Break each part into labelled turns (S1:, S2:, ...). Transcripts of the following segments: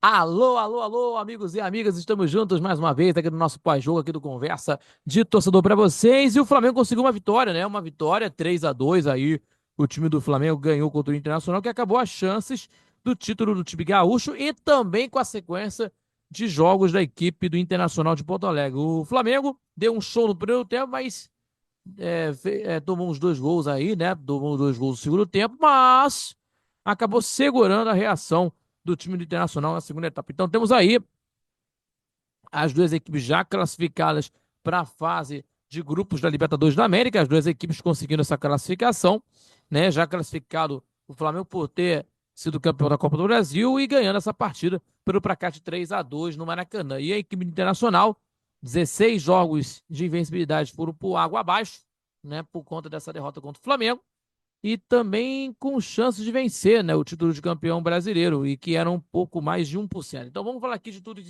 S1: Alô, alô, alô, amigos e amigas, estamos juntos mais uma vez aqui no nosso pós-jogo, aqui do Conversa de Torcedor para vocês. E o Flamengo conseguiu uma vitória, né? Uma vitória 3-2 aí. O time do Flamengo ganhou contra o Internacional, que acabou as chances do título do time gaúcho e também com a sequência de jogos da equipe do Internacional de Porto Alegre. O Flamengo deu um show no primeiro tempo, mas tomou uns dois gols aí, né? Tomou uns dois gols no segundo tempo, mas acabou segurando a reação do time do Internacional na segunda etapa. Então temos aí as duas equipes já classificadas para a fase de grupos da Libertadores da América, as duas equipes conseguindo essa classificação, né? Já classificado o Flamengo por ter sido campeão da Copa do Brasil e ganhando essa partida pelo placar de 3-2 no Maracanã. E a equipe internacional, 16 jogos de invencibilidade foram por água abaixo, né? Por conta dessa derrota contra o Flamengo e também com chances de vencer, né, o título de campeão brasileiro, e que era um pouco mais de 1%. Então vamos falar aqui de tudo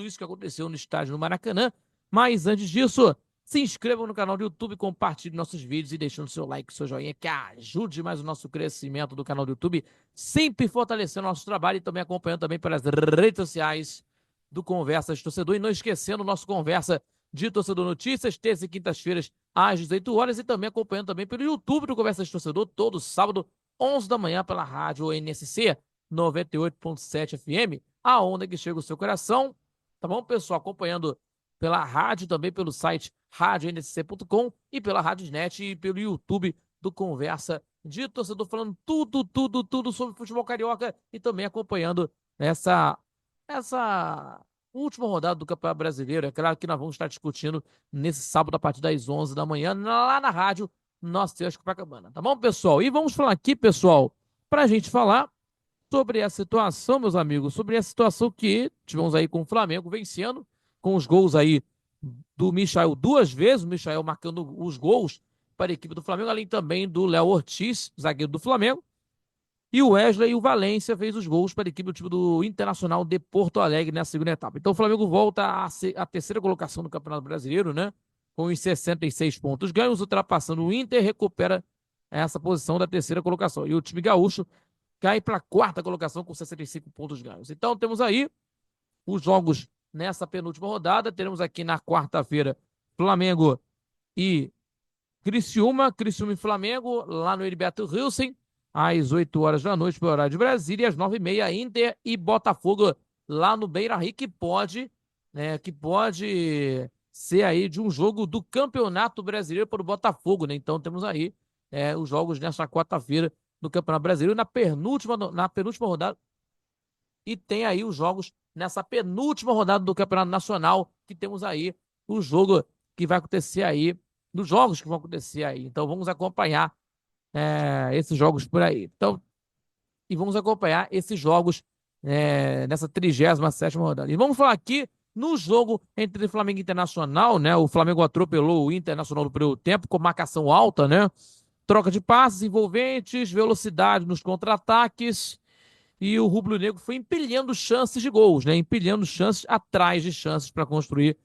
S1: isso que aconteceu no estádio do Maracanã, mas antes disso, se inscrevam no canal do YouTube, compartilhe nossos vídeos e deixando seu like, seu joinha, que ajude mais o nosso crescimento do canal do YouTube, sempre fortalecendo o nosso trabalho e também acompanhando também pelas redes sociais do Conversa de Torcedor. E não esquecendo o nosso Conversa de Torcedor Notícias, terça e quintas-feiras, às 18 horas, e também acompanhando também pelo YouTube do Conversa de Torcedor, todo sábado, 11 da manhã, pela rádio NSC 98.7 FM, a onda que chega ao seu coração. Tá bom, pessoal? Acompanhando pela rádio, também pelo site radioNSC.com e pela Radiosnet e pelo YouTube do Conversa de Torcedor, falando tudo sobre futebol carioca e também acompanhando essa última rodada do Campeonato Brasileiro. É claro que nós vamos estar discutindo nesse sábado a partir das 11 da manhã, lá na rádio Nossa Deus Copacabana. Tá bom, pessoal? E vamos falar aqui, pessoal, para a gente falar sobre a situação, meus amigos, sobre a situação que tivemos aí com o Flamengo vencendo, com os gols aí do Michael duas vezes, o Michael marcando os gols para a equipe do Flamengo, além também do Léo Ortiz, zagueiro do Flamengo, e o Wesley e o Valência fez os gols para a equipe do time do Internacional de Porto Alegre na segunda etapa. Então o Flamengo volta à terceira colocação no Campeonato Brasileiro, né? Com os 66 pontos ganhos, ultrapassando o Inter, recupera essa posição da terceira colocação. E o time gaúcho cai para a quarta colocação com 65 pontos ganhos. Então temos aí os jogos nessa penúltima rodada. Teremos aqui na quarta-feira Flamengo e Criciúma e Flamengo, lá no Heriberto Wilson, às 8 horas da noite, pelo horário de Brasília, e às 9h30, Inter e Botafogo, lá no Beira-Rio, que pode ser aí de um jogo do Campeonato Brasileiro para o Botafogo, né? Então temos aí os jogos nesta quarta-feira do Campeonato Brasileiro, na penúltima rodada, e tem aí os jogos nessa penúltima rodada do Campeonato Nacional, que temos aí o jogo que vai acontecer aí, dos jogos que vão acontecer aí. Então vamos acompanhar esses jogos por aí. Então, e vamos acompanhar esses jogos nessa 37ª rodada. E vamos falar aqui no jogo entre Flamengo e Internacional, né? O Flamengo atropelou o Internacional no primeiro tempo com marcação alta, né? Troca de passes envolventes, velocidade nos contra-ataques, e o rubro-negro foi empilhando chances de gols, né? Empilhando chances atrás de chances para construir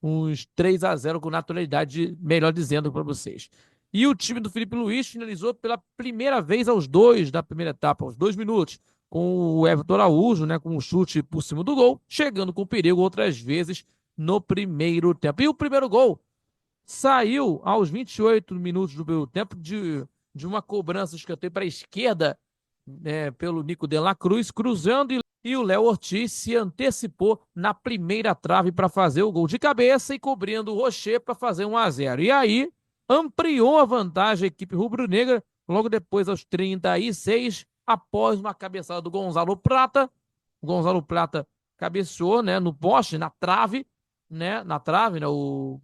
S1: uns 3-0 com naturalidade, melhor dizendo para vocês. E o time do Felipe Luiz finalizou pela primeira vez aos 2 da primeira etapa, aos 2 minutos, com o Everton Araújo, né, com um chute por cima do gol, chegando com perigo outras vezes no primeiro tempo. E o primeiro gol saiu aos 28 minutos do primeiro tempo de uma cobrança de escanteio para a esquerda, pelo Nico de la Cruz, cruzando, e o Léo Ortiz se antecipou na primeira trave para fazer o gol de cabeça e cobrindo o Rocher para fazer 1-0. E aí ampliou a vantagem a equipe rubro-negra logo depois, aos 36, após uma cabeçada do Gonzalo Prata. O Gonzalo Prata cabeceou, né, no poste, na trave, né, o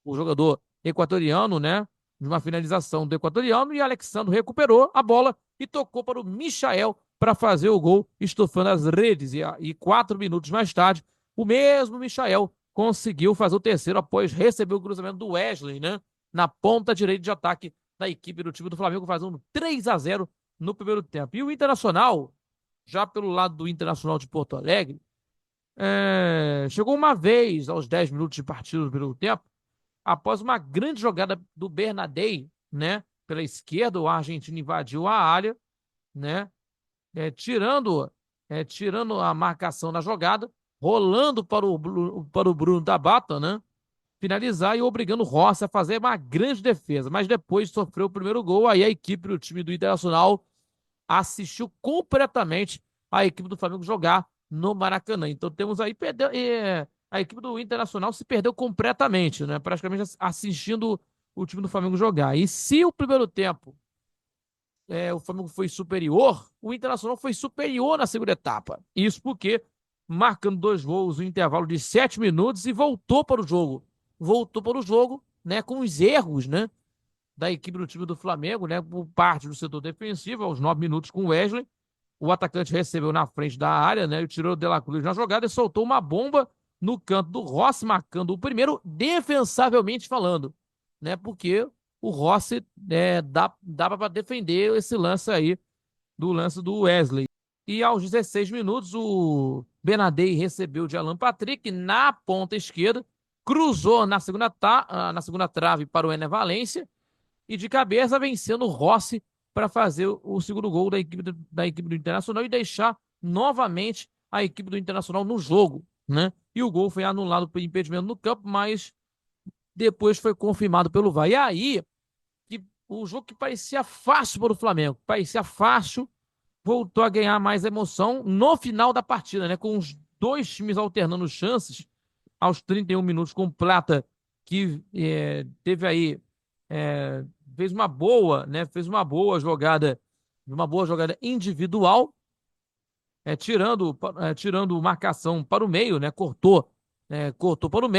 S1: jogador equatoriano, né, de uma finalização do equatoriano, e Alexandre recuperou a bola e tocou para o Michael para fazer o gol, estufando as redes. E 4 minutos mais tarde, o mesmo Michael conseguiu fazer o terceiro após receber o cruzamento do Wesley, né? Na ponta direita de ataque da equipe do time do Flamengo, fazendo 3-0 no primeiro tempo. E o Internacional, já pelo lado do Internacional de Porto Alegre, chegou uma vez aos 10 minutos de partida do primeiro tempo, após uma grande jogada do Bernadei, né? Pela esquerda, o argentino invadiu a área, né? Tirando tirando a marcação na jogada, rolando para o Bruno Tabata, né? Finalizar e obrigando o Rossi a fazer uma grande defesa. Mas depois sofreu o primeiro gol, aí a equipe do time do Internacional assistiu completamente a equipe do Flamengo jogar no Maracanã. Então temos aí, a equipe do Internacional se perdeu completamente, né? Praticamente assistindo o time do Flamengo jogar. E se o primeiro tempo o Flamengo foi superior, o Internacional foi superior na segunda etapa. Isso porque, marcando 2 gols no intervalo de 7 minutos e voltou para o jogo. Voltou para o jogo, né, com os erros, né, da equipe do time do Flamengo, né, por parte do setor defensivo, aos 9 minutos com o Wesley. O atacante recebeu na frente da área, né, e tirou o De La Cruz na jogada e soltou uma bomba no canto do Rossi, marcando o primeiro, defensavelmente falando, né, porque o Rossi dava para defender esse lance aí, do lance do Wesley. E aos 16 minutos, o Benadei recebeu de Alan Patrick na ponta esquerda, cruzou na segunda trave para o Ené Valência e de cabeça vencendo o Rossi para fazer o segundo gol da equipe do Internacional e deixar novamente a equipe do Internacional no jogo, né? E o gol foi anulado por impedimento no campo, mas depois foi confirmado pelo VAR. E aí, que o jogo que parecia fácil para o Flamengo, parecia fácil, voltou a ganhar mais emoção no final da partida, né? Com os dois times alternando chances aos 31 minutos com Plata, que teve aí, é, fez uma boa, né? Fez uma boa jogada individual, tirando marcação para o meio, né? Cortou para o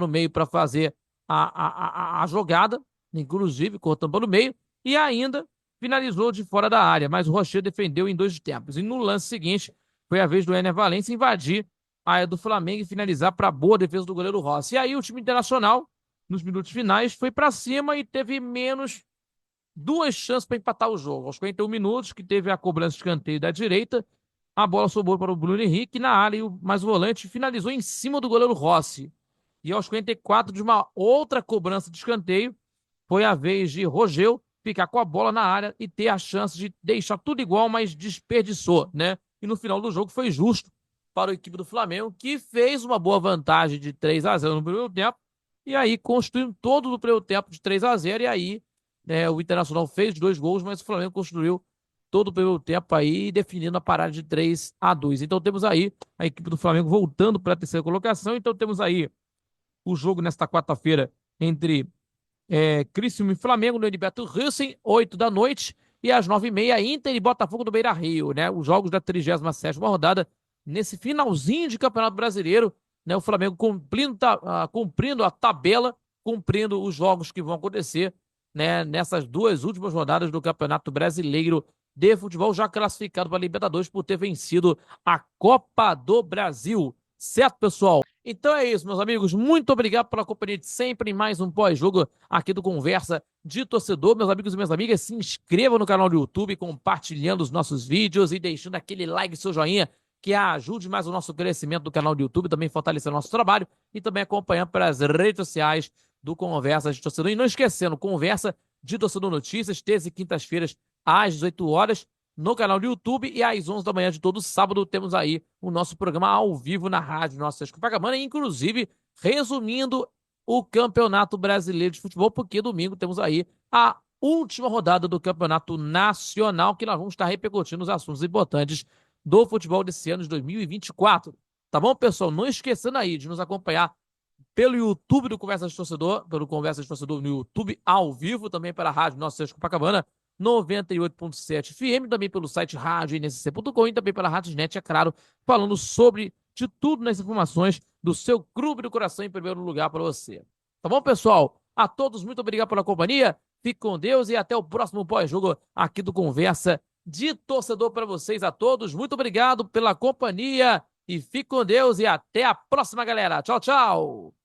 S1: meio para fazer a jogada, inclusive cortando para o meio, e ainda finalizou de fora da área, mas o Rocher defendeu em 2 tempos. E no lance seguinte, foi a vez do Ener Valencia invadir a área do Flamengo e finalizar para a boa defesa do goleiro Rossi. E aí o time Internacional, nos minutos finais, foi para cima e teve menos 2 chances para empatar o jogo. Aos 41 minutos, que teve a cobrança de escanteio da direita, a bola sobrou para o Bruno Henrique na área, mas o volante finalizou em cima do goleiro Rossi. E aos 54 de uma outra cobrança de escanteio, foi a vez de Rogel ficar com a bola na área e ter a chance de deixar tudo igual, mas desperdiçou, né? E no final do jogo foi justo para a equipe do Flamengo, que fez uma boa vantagem de 3-0 no primeiro tempo, e aí construiu todo o primeiro tempo de 3-0 e aí o Internacional fez 2 gols, mas o Flamengo construiu todo o primeiro tempo aí, definindo a parada de 3-2. Então temos aí a equipe do Flamengo voltando para a terceira colocação, então temos aí o jogo nesta quarta-feira entre Criciúma e Flamengo no Heriberto Rissen, 8 da noite, e às 9h30, Inter e Botafogo do Beira-Rio, né? Os jogos da 37ª rodada, nesse finalzinho de Campeonato Brasileiro, né? O Flamengo cumprindo a tabela, cumprindo os jogos que vão acontecer, né? Nessas 2 últimas rodadas do Campeonato Brasileiro de Futebol, já classificado para a Libertadores por ter vencido a Copa do Brasil. Certo, pessoal? Então é isso, meus amigos. Muito obrigado pela companhia de sempre em mais um pós-jogo aqui do Conversa de Torcedor. Meus amigos e minhas amigas, se inscrevam no canal do YouTube, compartilhando os nossos vídeos e deixando aquele like e seu joinha, que ajude mais o nosso crescimento do canal do YouTube, também fortalecer o nosso trabalho e também acompanhando pelas redes sociais do Conversa de Torcedor. E não esquecendo, Conversa de Torcedor Notícias, terças e quintas-feiras, às 18 horas, no canal do YouTube, e às 11 da manhã de todo sábado temos aí o nosso programa ao vivo na rádio Nossa Senhora Copacabana, inclusive resumindo o Campeonato Brasileiro de Futebol, porque domingo temos aí a última rodada do Campeonato Nacional, que nós vamos estar repercutindo os assuntos importantes do futebol desse ano de 2024. Tá bom, pessoal? Não esquecendo aí de nos acompanhar pelo YouTube do Conversa de Torcedor, pelo Conversa de Torcedor no YouTube ao vivo, também pela rádio Nossa Senhora Copacabana, 98.7 FM, também pelo site radionSC.com e também pela Rádio.net, é claro, falando sobre de tudo nas informações do seu clube do coração em primeiro lugar para você. Tá bom, pessoal? A todos, muito obrigado pela companhia, fique com Deus e até o próximo pós-jogo aqui do Conversa de Torcedor para vocês a todos. Muito obrigado pela companhia e fique com Deus e até a próxima, galera. Tchau, tchau!